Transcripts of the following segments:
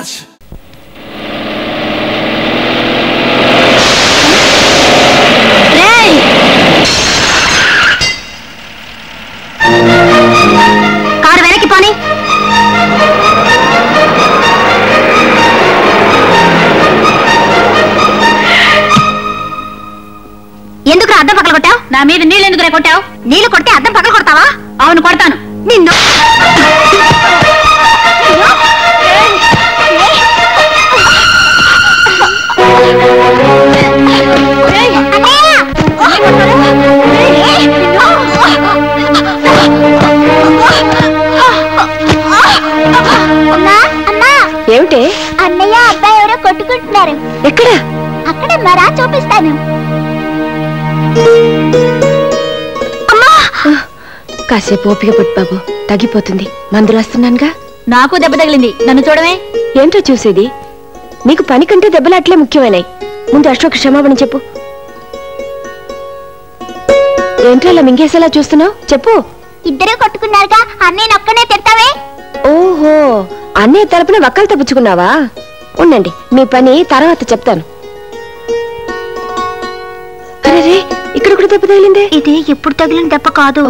much. Car వెనక్కి పోనీ. ఎందుకు అద్దం పక్కన కొట్టావు? నా మీద నీళ్ళు ఎందుకు కొట్టావు? నీళ్లు కొడితే అద్దం పక్కన కొడతావా? అవును కొడతాను. నిన్ను ఏమిటే? అన్నయ్య అబ్బాయి ఎవరో కొట్టుకుంటున్నారు. ఎక్కడ? అక్కడే మరా చూపిస్తాను. కాసేపు ఓపిక పట్టు బాబు, తగ్గిపోతుంది. మందులు వస్తున్నానుగా. నాకు దెబ్బ తగిలింది, నన్ను చూడమే. ఏంటో చూసేది? నీకు పని కంటే దెబ్బలు అట్లే ముఖ్యమైనాయి. ముందు అశోక్ క్షమాపణ చెప్పు. ఏంటో అలా మింగేసేలా చూస్తున్నావు? చెప్పు. ఇద్దరే కొట్టుకున్నారుగా, అన్నయ్య ఒక్కనే తిడతావే. ఓహో, అన్నయ్య తరపున వక్కలు తప్పుచుకున్నావా? ఉండండి, మీ పని తర్వాత చెప్తాను. అరే, ఇక్కడ కూడా దెబ్బ తగిలిందే. ఇది ఎప్పుడు తగిలిన దెబ్బ కాదు,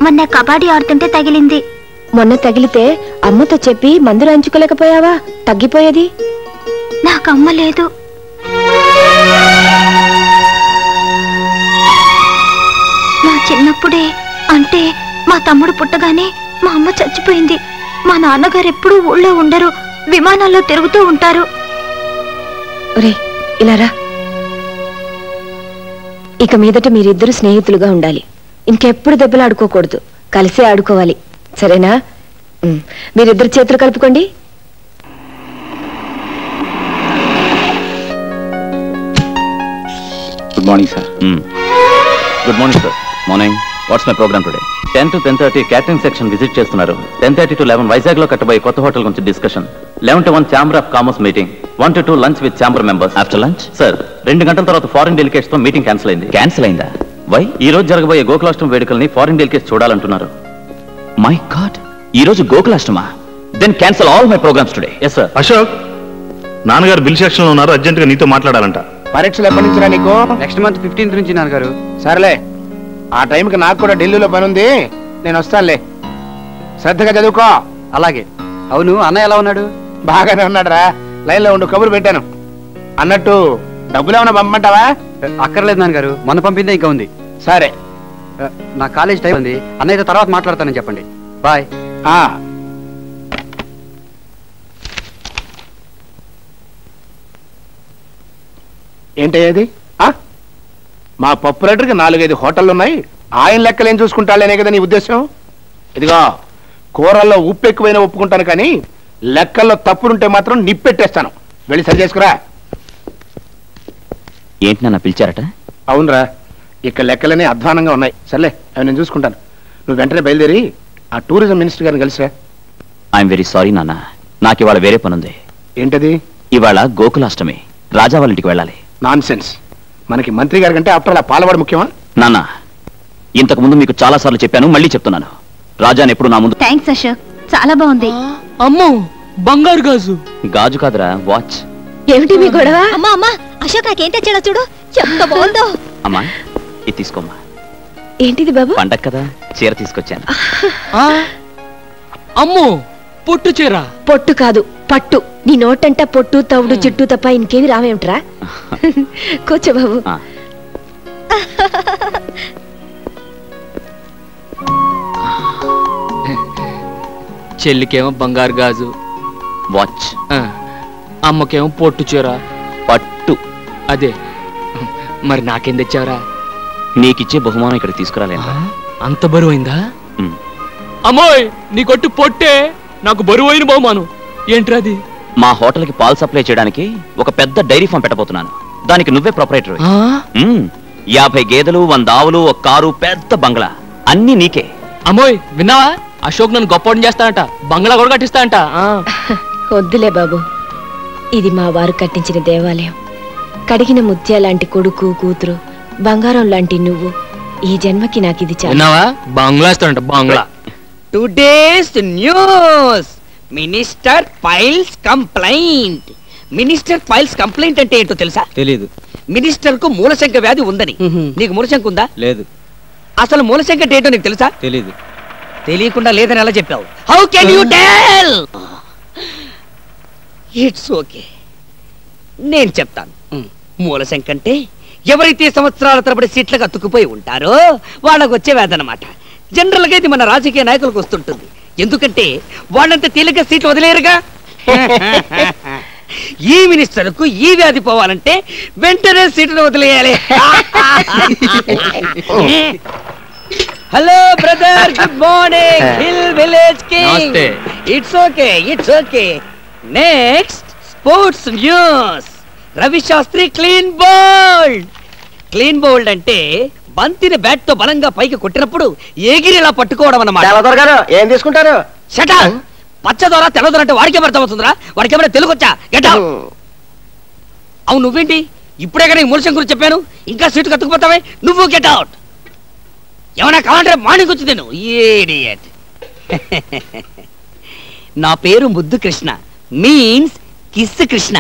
మొన్న కబడ్డీ ఆడుతుంటే తగిలింది. మొన్న తగిలితే అమ్మతో చెప్పి మందులు అంచుకోలేకపోయావా? తగ్గిపోయేది. నాకు అమ్మ లేదు. నా చిన్నప్పుడే, అంటే మా తమ్ముడు పుట్టగానే మా అమ్మ చచ్చిపోయింది. మా నాన్నగారు ఎప్పుడూ ఊళ్ళో ఉండరు, విమానాల్లో తిరుగుతూ ఉంటారు. ఒరే, ఇలా రా. ఇక మీదట మీరిద్దరు స్నేహితులుగా ఉండాలి. ఇంకెప్పుడు దెబ్బలు ఆడుకోకూడదు, కలిసే ఆడుకోవాలి. సరేనా? మీరిద్దరు చేతులు కలుపుకోండి. Good morning sir. Good morning sir. Morning. What's my programme today? 10 to 10:30 catering section visit చేస్తున్నారు. 10:30 to 11 వైజాగ్ లో కట్టబోయే కొత్త హోటల్ గురించి discussion. 11 to 1 chamber of commerce meeting. 1 to 2 lunch with chamber members. After lunch sir 2 గంటల తర్వాత foreign delegates తో meeting cancel అయింది. Cancel అయిందా? Why? ఈ రోజు జరగబోయే గోకులాష్టమి వేడుకల్ని ఫారిన్ డెలికేట్స్ చూడాలంటున్నారు. మై గాడ్, ఈ రోజు గోకులాష్టమా? Then cancel all my programmes today. Yes sir. Ashok, నాన్నగారు బిల్ సెక్షన్ లో ఉన్నారు, అర్జెంట్ గా నీతో మాట్లాడాలంట. పరీక్షలు ఎప్పటి నుంచి రా నీకు? నెక్స్ట్ మంత్ 15th నుంచి నాన్నగారు. సరేలే, ఆ టైంకి నాకు కూడా ఢిల్లీలో పని ఉంది, నేను వస్తానులే. శ్రద్ధగా చదువుకో. అలాగే. అవును, అన్నయ్య ఎలా ఉన్నాడు? బాగానే ఉన్నాడు రా. లైన్ లో ఉండు, కబురు పెట్టాను. అన్నట్టు డబ్బులు ఏమైనా పంపమంటావా? అక్కర్లేదు నాన్నగారు, మొన్న పంపిందే ఇంకా ఉంది. సరే. నా కాలేజ్ టైం ఉంది, అన్నయ్యతో తర్వాత మాట్లాడతానని చెప్పండి. బాయ్. ఏంటయ్యేది? మా పప్పు రేటర్కి 4-5 హోటళ్ళు ఉన్నాయి, ఆయన లెక్కలేం చూసుకుంటానే కదా నీ ఉద్దేశం? ఇదిగో, కూరల్లో ఉప్పు ఎక్కువైనా ఒప్పుకుంటాను, కానీ లెక్కల్లో తప్పులుంటే మాత్రం నిప్పెట్టేస్తాను. వెళ్ళి సరి చేసుకురా. ఏంటి నాన్న పిలిచారట? అవునరా, ఇక్కడ లెక్కలనే అధ్వానంగా ఉన్నాయి. సర్లే, అవి నేను చూసుకుంటాను. నువ్వు వెంటనే బయలుదేరి ఆ టూరిజం మినిస్టర్ గారిని కలిసిరా. ఐఎమ్ వెరీ సారీ నాన్న, నాకు ఇవాళ వేరే పనుంది. ఏంటది? ఇవాళ గోకులాష్టమి, రాజా వాళ్ళ ఇంటికి వెళ్ళాలి. Non sense. మనకి మంత్రి గారి కంటే ఆఫ్టర్ అలా పాలవాడు ముఖ్యమా? నాన్న, ఇంతకు ముందు మీకు చాలా సార్లు చెప్పాను, మళ్ళీ చెప్తున్నాను. రాజాని ఎప్పుడు నా ముందు. థ్యాంక్స్ అశోక్, చాలా బాగుంది. అమ్మో, బంగారు గాజు. గాజు కాదురా, వాచ్. ఏమిటి మీ గొడవ? అమ్మా అమ్మా, అశోక్ నాకేం తెచ్చాడో చూడు, ఎంత బాగుందో. అమ్మా, ఇది తీసుకోమ్మా. ఏంటిది బాబు? పండగ కదా, చీర తీసుకొచ్చాను. అమ్మో, పొట్టు చీర. పొట్టు కాదు, పట్టు. నీ నోటంట పొట్టు, తవుడు, చుట్టూ తప్ప ఇంకేమి రావేమిట్రా? కూర్చో బాబు. చెల్లికేమో బంగారు గాజు, వాచ్. అమ్మకేమో పొట్టు చీర, పట్టు. అదే. మరి నాకేం తెచ్చావరా? నీకిచ్చే బహుమానం ఇక్కడ తీసుకురాలేదా? అంత బరువైందా? అమ్మోయ్, నీ కొట్టు పొట్టే, నాకు బరువైన బహుమానం. ఏంట్రాది? మా హోటల్కి పాలు సప్లై చేయడానికి ఒక పెద్ద డైరీ ఫామ్ పెట్టబోతున్నాను. దానికి నువ్వే ప్రొపరైటర్. 50 గేదెలు, 100 ఆవులు, ఒక కారు, పెద్ద బంగ్లా, అన్ని నీకే. అమ్మోయ్, విన్నావా? అశోక్ నన్ను గొప్పని చేస్తానంట, బంగ్లా కూడా కట్టిస్తానంట. వద్దులే బాబు, ఇది మా వారు కట్టించిన దేవాలయం. కడిగిన ముత్యాలాంటి కొడుకు, కూతురు, బంగారం లాంటి నువ్వు. ఈ జన్మకి నాకు ఇది చాలు. విన్నావా? బంగ్లా ఇస్తానంట, బంగ్లా. Today's news. Minister files complaint. Minister files complaint అంటే ఏంటో తెలుసా? తెలీదు. మినిస్టర్ కు మూలశంక వ్యాధి ఉందని. నీకు మూలశంక ఉందా? లేదు. అసలు మూలశంక అంటే ఏంటో నీకు తెలుసా? తెలీదు. తెలియకుండా లేదని ఎలా చెప్పావు? How can you tell? It's okay, నేను చెప్తాను. మూలశంక అంటే ఎవరైతే సంవత్సరాల తరబడి సీట్లకు అతుక్కుపోయి ఉంటారో వాళ్ళకు వచ్చే వ్యాధి అన్నమాట. జనరల్ గా ఇది మన రాజకీయ నాయకులకు వస్తుంటుంది. ఎందుకంటే వాళ్ళంతా తేలిక సీట్లు వదిలేరుగా. ఈ మినిస్టర్ కు ఈ వ్యాధి పోవాలంటే వెంటనే సీట్లు వదిలేయాలి. Hello brother, good morning. Hill village king. It's okay, it's okay. Next sports news. Ravi Shastri clean bowled. Clean bowled అంటే బంతిని బ్యాట్ తో బలంగా పైకి కొట్టినప్పుడు ఎగిరిలా పట్టుకోవడం అన్నమాట. ఏం తీసుకుంటారు? Shut up. పచ్చ దొర తెల్ల దొర అంటే వాడికే అర్థమవుతుందిరా? వాడికి ఏమైనా తెలుగు వచ్చా? Get out. అవును, నువ్వేంటి ఇప్పుడే కానీ మూలశంక గురించి చెప్పాను, ఇంకా సీటు కత్తుకుపోతావే? నువ్వు గెట్ అవుట్. ఏమైనా కావాలంటే మార్నింగ్ వచ్చి నేను ఇడియట్. నా పేరు ముద్దు Krishna, means kiss Krishna.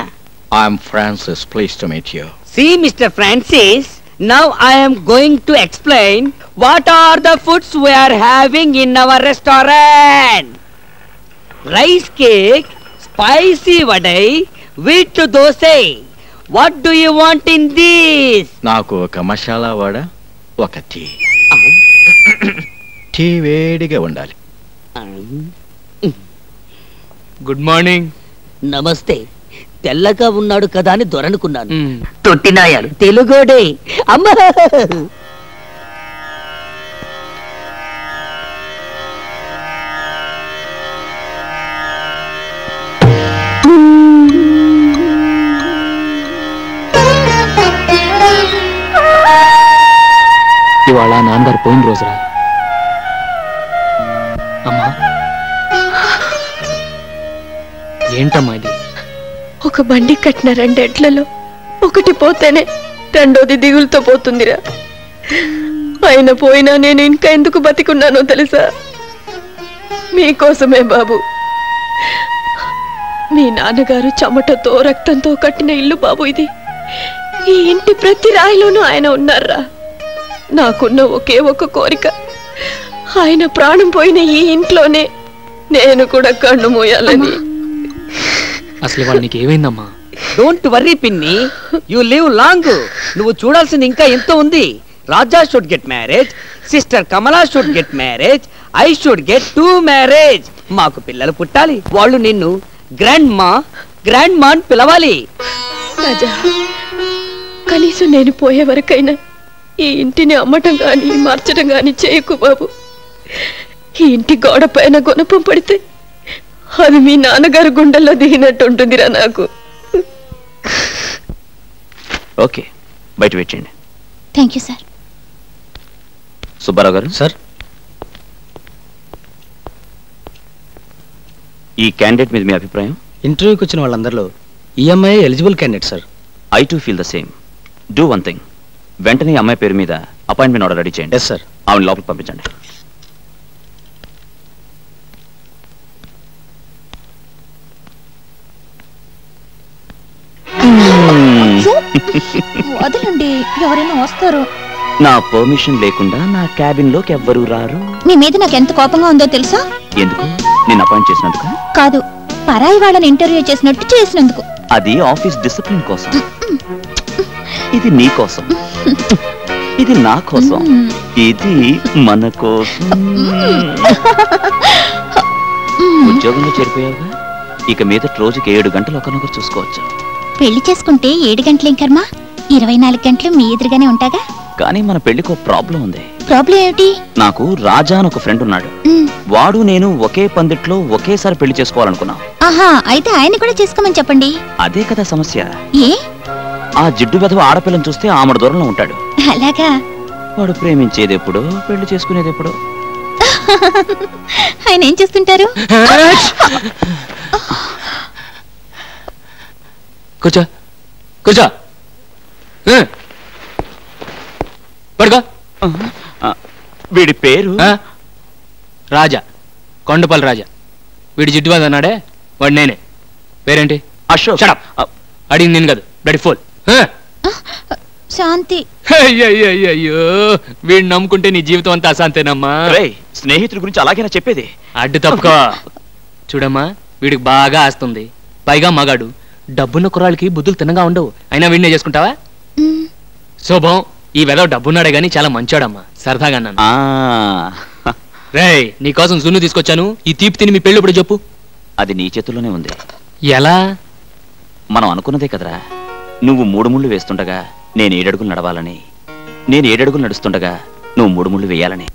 I'm Francis. Pleased to meet you. See, Mr. Francis, now I am going to explain what are the foods we are having in our restaurant. Rice cake, spicy vadai, wheat dosai. What do you want in this? నాకు ఒక మసాలా వడ, ఒక tea. Tea వేడిగా ఉండాలి. Good morning. నమస్తే. తెల్లగా ఉన్నాడు కదా అని దొరనుకున్నాను. తొట్టినాయాలు తెలుగోడే. అమ్మా, ఇవాళ నాన్నగారు పోయిన రోజురా. అమ్మా, ఏంటమ్మా ఇది? ఒక బండి కట్టిన 2 ఎడ్లలో ఒకటి పోతేనే రెండోది దిగులుతో పోతుందిరా. ఆయన పోయినా నేను ఇంకా ఎందుకు బతికున్నానో తెలుసా? మీకోసమే బాబు. మీ నాన్నగారు చెమటతో రక్తంతో కట్టిన ఇల్లు బాబు ఇది. ఈ ఇంటి ప్రతి రాయిలోనూ ఆయన ఉన్నారా. నాకున్న ఒకే ఒక కోరిక, ఆయన ప్రాణం పోయిన ఈ ఇంట్లోనే నేను కూడా కన్ను మోయాలని. అసలు వాళ్ళు నీకు ఏమైందమ్మా? డోంట్ వర్రీ పిన్ని, యు లివ్ లాంగ్. నువ్వు చూడాల్సింది ఇంకా ఎంతో ఉంది. Raja should get marriage, sister Kamala should get marriage, I should get 2 marriage. మాకు పిల్లలు పుట్టాలి. వాళ్ళు నిన్ను గ్రాండ్ మా అని పిలవాలి. రాజా, కనీసం నేను పోయే వరకైనా ఈ ఇంటిని అమ్మటం గాని మార్చడం గాని చేయకు బాబు. ఈ ఇంటి గోడ పైన గుణపం పడితే అది మీ నాన్నగారు గుండెల్లో దిగినట్టు ఉంటుందిరా నాకు. ఓకే, బయట వెయిట్ చేయండి. Thank you sir. సుబ్బారావు గారు. సార్, ఈ క్యాండిడేట్ మీద మీ అభిప్రాయం? ఇంటర్వ్యూకి వచ్చిన వాళ్ళందరిలో EMI eligible candidate sir. I too feel the same. Do one thing, వెంటనే ఈ అమ్మాయి పేరు మీద అపాయింట్మెంట్ ఆర్డర్ రెడీ చేయండి. Yes sir. ఆవిడ లోపలికి పంపించండి. వదలండి, ఎవరైనా వస్తారు. నా పర్మిషన్ లేకుండా నా క్యాబిన్ లోకి ఎవ్వరూ రారు. మీ మీద నాకు ఎంత కోపంగా ఉందో తెలుసా? ఎందుకు? నేను అపాయింట్ చేసినందుకు కాదు, పరాయి వాళ్ళని ఇంటర్వ్యూ చేసినట్టు చేసినందుకు. అది ఆఫీస్ డిసిప్లిన్ కోసం. ఇది నీ కోసం, ఇది నా కోసం, ఇది మన కోసం. ఉద్యోగంలో చేరిపోయావుగా, ఇక మీద రోజుకి 7 గంటలు ఒకరినొకరు చూసుకోవచ్చు. పెళ్లి చేసుకుంటే 7 గంటలేం కర్మ, 24 గంటలు మీ ఎదురుగానే ఉంటాగా. కానీ మన పెళ్లికి ఒక ప్రాబ్లం ఉంది. ప్రాబ్లం ఏమిటి? నాకు రాజా అని ఒక ఫ్రెండ్ ఉన్నాడు. వాడు నేను ఒకే పందిట్లో ఒకేసారి పెళ్లి చేసుకోవాలనుకున్నాం. ఆహా, అయితే ఆయన కూడా చేసుకోమని చెప్పండి. అదే కదా సమస్య. ఏ? ఆ జిడ్డు వెధవ ఆడపిల్లని చూస్తే ఆమెడ దూరంలో ఉంటాడు. అలాగా? వాడు ప్రేమించేది ఎప్పుడు, పెళ్లి చేసుకునేది ఎప్పుడు? ఆయన ఏం చేస్తుంటారు? కూర్చో కూర్చో. పడుకో. వీడి పేరు రాజా, కొండపల్లి రాజా. వీడి జిడ్డు అన్నాడే వాడు నేనే. పేరేంటి? అశోక్. అడిగింది నేను కాదు, బ్లడీ ఫోల్. శాంతి. అయ్యో వీడిని నమ్ముకుంటే నీ జీవితం అంతా అశాంతేనమ్మా. స్నేహితుడి గురించి అలాగైనా చెప్పేది. అడ్డు తప్పుకో. చూడమ్మా, వీడికి బాగా ఆస్తుంది, పైగా మగాడు. డబ్బున్న కుర్రాళ్ళకి బుద్ధులు తిన్నగా ఉండవు. అయినా వీడినే చేసుకుంటావా? శోభం, ఈ వెదవ డబ్బున్నాడే గాని చాలా మంచోడమ్మా. సరదాగా అన్నాను. రేయ్, నీకోసం సున్ను తీసుకొచ్చాను. ఈ తీపి తిని మీ పెళ్ళప్పుడు చెప్పు. అది నీ చేతుల్లోనే ఉంది. ఎలా? మనం అనుకున్నదే కదరా. నువ్వు 3 ముళ్ళు వేస్తుండగా నేను 7 అడుగులు నడవాలని, నేను 7 అడుగులు నడుస్తుండగా నువ్వు 3 ముళ్ళు వేయాలని.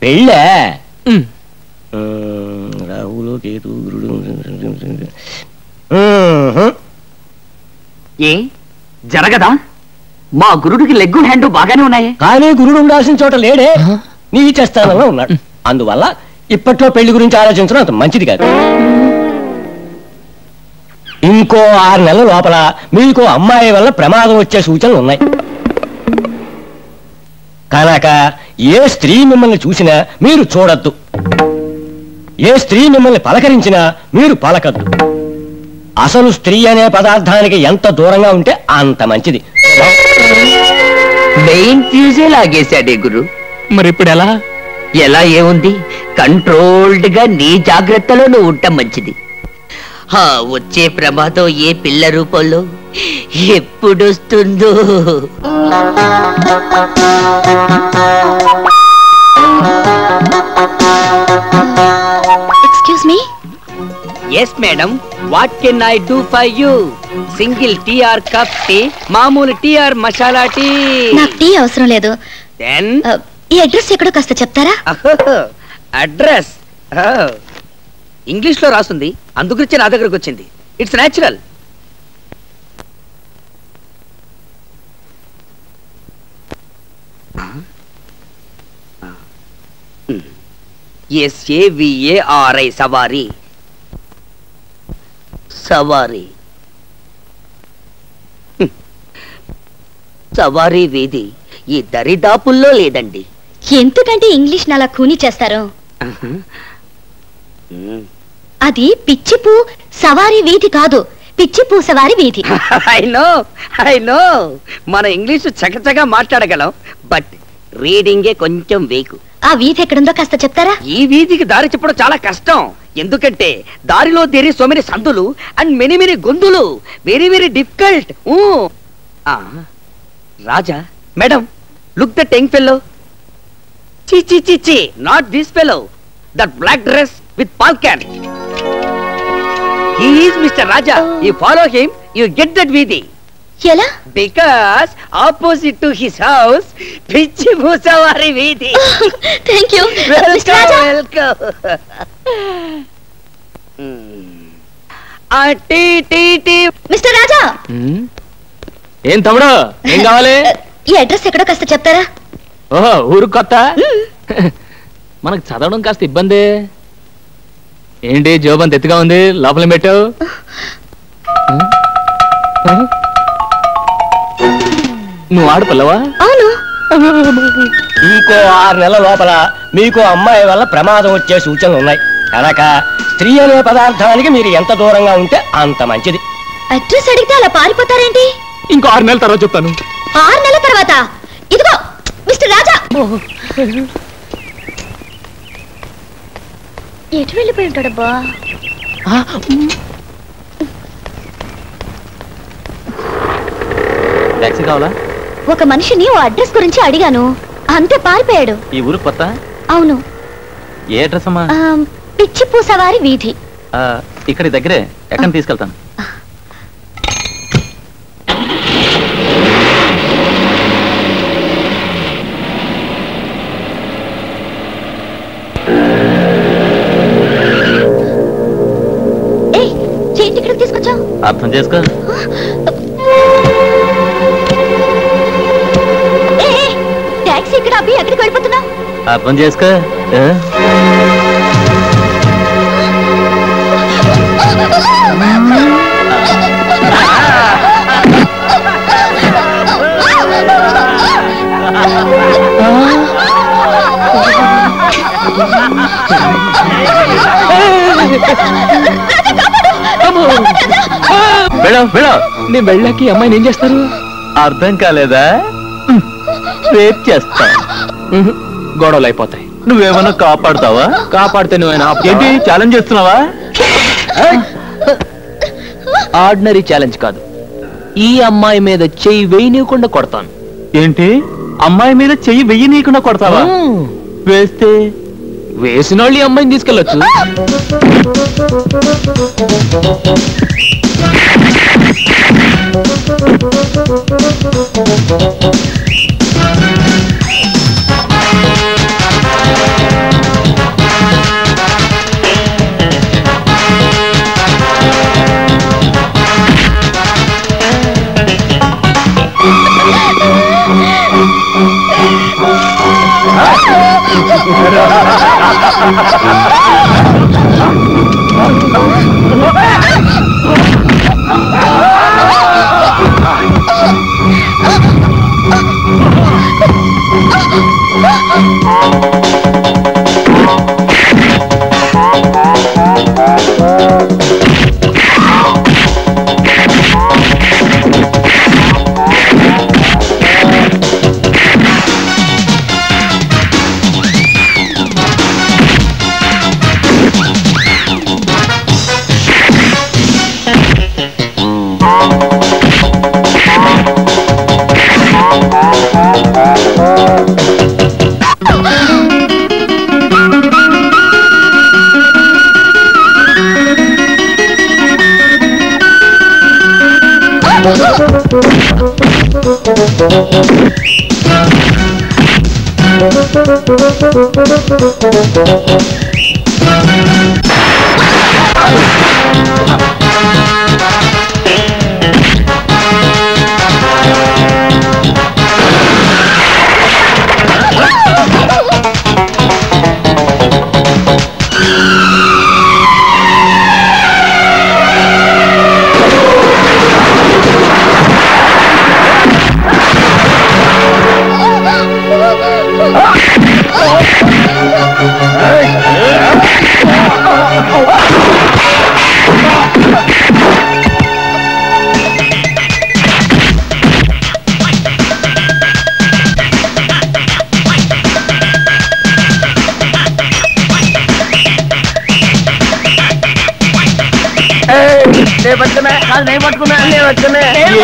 పెళ్ళే రాహులు కేతు ఏ జరగదా? మా గురుడికి లెగ్గు హ్యాండ్ బాగానే ఉన్నాయి, కానీ గురుడు ఉండాల్సిన చోట లేడే, నీచ స్థానంలో ఉన్నాడు. అందువల్ల ఇప్పట్లో పెళ్లి గురించి ఆలోచించడం అంత మంచిది కాదు. ఇంకో 6 నెలల లోపల మీకు అమ్మాయి వల్ల ప్రమాదం వచ్చే సూచనలు ఉన్నాయి కనుక ఏ స్త్రీ మిమ్మల్ని చూసినా మీరు చూడొద్దు, ఏ స్త్రీ మిమ్మల్ని పలకరించినా మీరు పలకద్దు. అసలు స్త్రీ అనే పదార్థానికి ఎంత దూరంగా ఉంటే అంత మంచిది. మెయిన్ ఫ్యూజే లాగేశాడే గురు. మరి ఇప్పుడు ఎలా? ఎలా ఏముంది, కంట్రోల్డ్ గా నీ జాగ్రత్తలో నువ్వు ఉండటం మంచిది. వచ్చే ప్రమాదం ఏ పిల్ల రూపంలో ఎప్పుడొస్తుందో. Excuse me. Yes madam, what can I do for you? Single tea or cup tea, మామూలు టీ ఆర్ మసాలా టీ? నాకు టీ అవసరం లేదు. దెన్ ఈ అడ్రస్ ఎక్కడో కాస్త చెప్తారా? అడ్రస్ ఇంగ్లీష్ లో రాస్తుంది, అందుగురించి నా దగ్గరకు వచ్చింది. It's natural. SAVARI సవారీ. సవారీ సవారీ వీధి ఈ దరిదాపుల్లో లేదండి. ఎందుకంటే ఇంగ్లీష్ అలా కూని చేస్తారు? అది పిచ్చిపూ సవారీ వీధి కాదు, పిచ్చిపూ సవారీ వీధి. ఐ నో మన ఇంగ్లీష్ చకచగా మాట్లాడగలం, బట్ రీడింగే కొంచెం వీకు. ఆ వీధి ఎక్కడుందో కాస్త చెప్తారా? ఈ వీధికి దారి చెప్పడం చాలా కష్టం, ఎందుకంటే దారిలో దేరి సో మెనీ సందులు అండ్ మెనీ మెనీ గొంతులు. Very very difficult. Raja madam, look that young fellow. చి చి చి చి, not this fellow, that black dress with palcan. He is Mr. Raja. You follow him, you get that Vidhi. Yela? Because opposite to his house, Pichi Musavari Vidhi. Thank you. Welcome, Mr. Raja. welcome. Tea. Mr. Raja. ఏం తమ్ముడు, ఏం కావాలి? ఈ address ఎక్కడో కాస్త చెప్తారా? ఓహో, ఊరు కొత్త. మనకు చదవడం కాస్త ఇబ్బంది. ఏంటి జోబంత ఎత్తుగా ఉంది, లోపల పెట్టావు? నువ్వు ఆడపిల్లవా? అవును. ఇంకో 6 నెలల లోపల మీకు అమ్మాయి వల్ల ప్రమాదం వచ్చే సూచనలు ఉన్నాయి కనుక స్త్రీ అనే పదార్థానికి మీరు ఎంత దూరంగా ఉంటే అంత మంచిది. అడ్రస్ అడిగితే అలా పారిపోతారేంటి? ఇంకో 6 నెలల తర్వాత చెప్తాను. 6 నెలల తర్వాత? ఇదిగో మిస్టర్ రాజా. ఎటు వెళ్ళిపోయి ఉంటాడబ్బా? టాక్సీ కావాలా? ఒక మనిషిని ఓ అడ్రస్ గురించి అడిగాను, అంతే పారిపోయాడు. ఈ ఊరు కొత్త? అవును. ఏ అడ్రస్ అమ్మా? పిచ్చిపూ సవారి వీధి. ఇక్కడ దగ్గరే, ఎక్కడ తీసుకెళ్తాను. ఏంటి ఇక్కడికి తీసుకొచ్చావు? అర్థం చేసుకో. టాక్సీ ఇక్కడ అబ్బి ఎక్కడికి వెళ్ళిపోతున్నావు? అర్థం చేసుకో. నేను వెళ్ళాకి అమ్మాయిని ఏం చేస్తారు? అర్థం కాలేదా? రేప్ చేస్తా. గొడవలు అయిపోతాయి. నువ్వేమన్నా కాపాడుతావా? కాపాడితే నువ్వేనా? ఏంటి ఛాలెంజ్ చేస్తున్నావా? ఆర్డినరీ ఛాలెంజ్ కాదు, ఈ అమ్మాయి మీద చెయ్యి వేయనీయకుండా కొడతాను. ఏంటి అమ్మాయి మీద చెయ్యి వెయ్యనీయకుండా కొడతావా? వేస్తే వేసిన వాళ్ళు ఈ అమ్మాయిని తీసుకెళ్ళొచ్చు.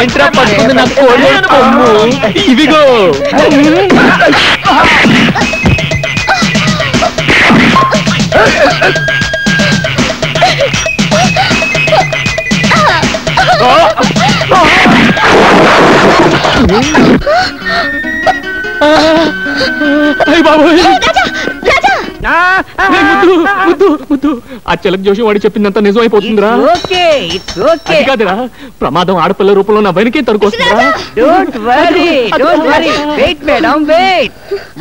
ఏంట్రా పట్టుకుంది నా కోడి కొమ్ము? ఇవిగో ఆ చిలక జోషి వాడి చెప్పిందంతా నిజం అయిపోతుందిరా. అది కాదురా, ప్రమాదం ఆడపిల్ల రూపంలో నా వెనకే తరుకొస్తుందిరా. Don't worry, don't worry. Wait, madam, wait.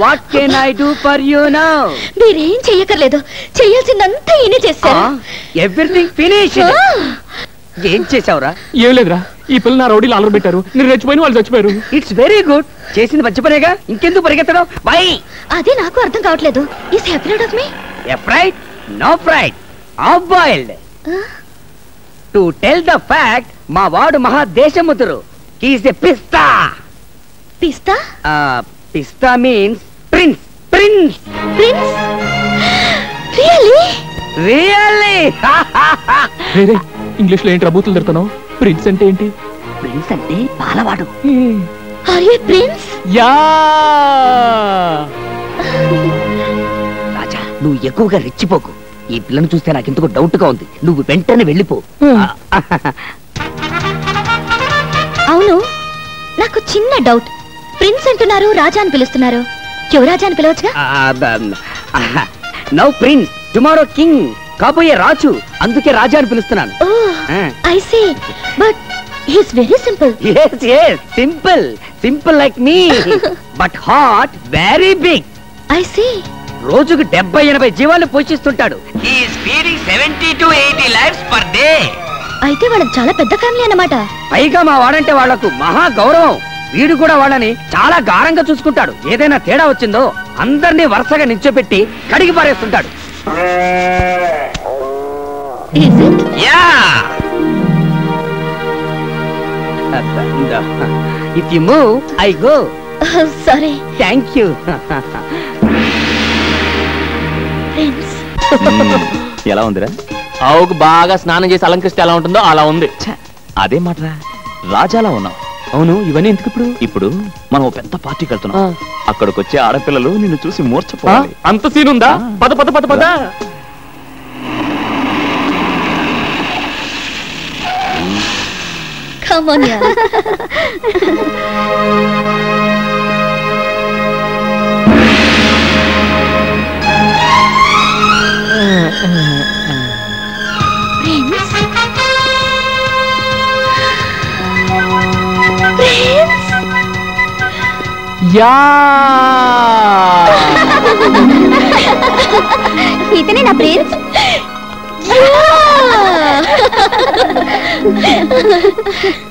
What can I do for you now? మీరేం చెయ్యకర్లేదు, చెయ్యాల్సిందంతా ఈయనే చేశారు. Everything finished. ఏం చేసావురా? ఏం లేదురా, ఈ పిల్ల నా రౌడీలు ఆలర్ పెట్టారు, నేను రెచ్చిపోయిన వాళ్ళు చచ్చిపోయారు. It's very good. చేసింది మంచి పనేగా, ఇంకెందుకు పరిగెత్తడం? వై? అదే నాకు అర్థం కావట్లేదు. Is he afraid of me? Afraid? No fright. Half boiled. To tell the fact, మా వాడు మహా దేశముతురు. He is a pista. పిస్తా? Pista means prince. Prince. Prince? Really? Really? English లో ఏంటి రబూతులు తిడుతున్నావు? ప్రిన్స్ అంటే ఏంటి? ప్రిన్స్ అంటే పాలవాడు. Are you a prince? Yeah. Raja, నువ్వు ఎక్కువగా రెచ్చిపోకు. ఈ పిల్లను చూస్తే నాకు ఎందుకు డౌట్ గా ఉంది. నువ్వు వెంటనే వెళ్ళిపో. అవును, నాకు చిన్న డౌట్. ప్రిన్స్ అంటున్నారు, రాజా అని పిలుస్తున్నారు. యువరాజా అని పిలవచ్చుగా? Now prince, tomorrow king. కాబోయే రాజు, అందుకే రాజా అని పిలుస్తున్నాను. I see, but he is very simple. yes yes simple simple like me but heart very big. I see. రోజుకు 70-80 జీవాలను పోషిస్తుంటాడు. he is feeding 70 to 80 lives per day. అయితే వాళ్ళకి చాలా పెద్ద ఫ్యామిలీ అన్నమాట. పైగా మా వాడంటే వాళ్లకు మహా గౌరవం. వీడు కూడా వాళ్ళని చాలా గారంగా చూసుకుంటాడు. ఏదైనా తేడా వచ్చిందో అందరినీ వరుసగా నిల్చోపెట్టి కడిగి పారేస్తుంటాడు. Is it? Yeah. If you move, I go. Sorry. Thank you. Prince. ఎలా ఉందిరా? ఆవుకు బాగా స్నానం చేసి అలంకరిస్తే ఎలా ఉంటుందో అలా ఉంది. అదే మాటరా, రాజాలా ఉన్నావు. అవును, ఇవన్నీ ఎందుకు ఇప్పుడు? ఇప్పుడు మనం ఓ పెద్ద పార్టీకి వెళ్తున్నాం. అక్కడికి వచ్చే ఆడపిల్లలు నిన్ను చూసి మూర్చపోవాలి. అంత సీన్ ఉందా? పద పద పద పద. Come on, yeah. Prince. Prince. Yeah ఇతనే నా ప్రిన్స్. Yeah.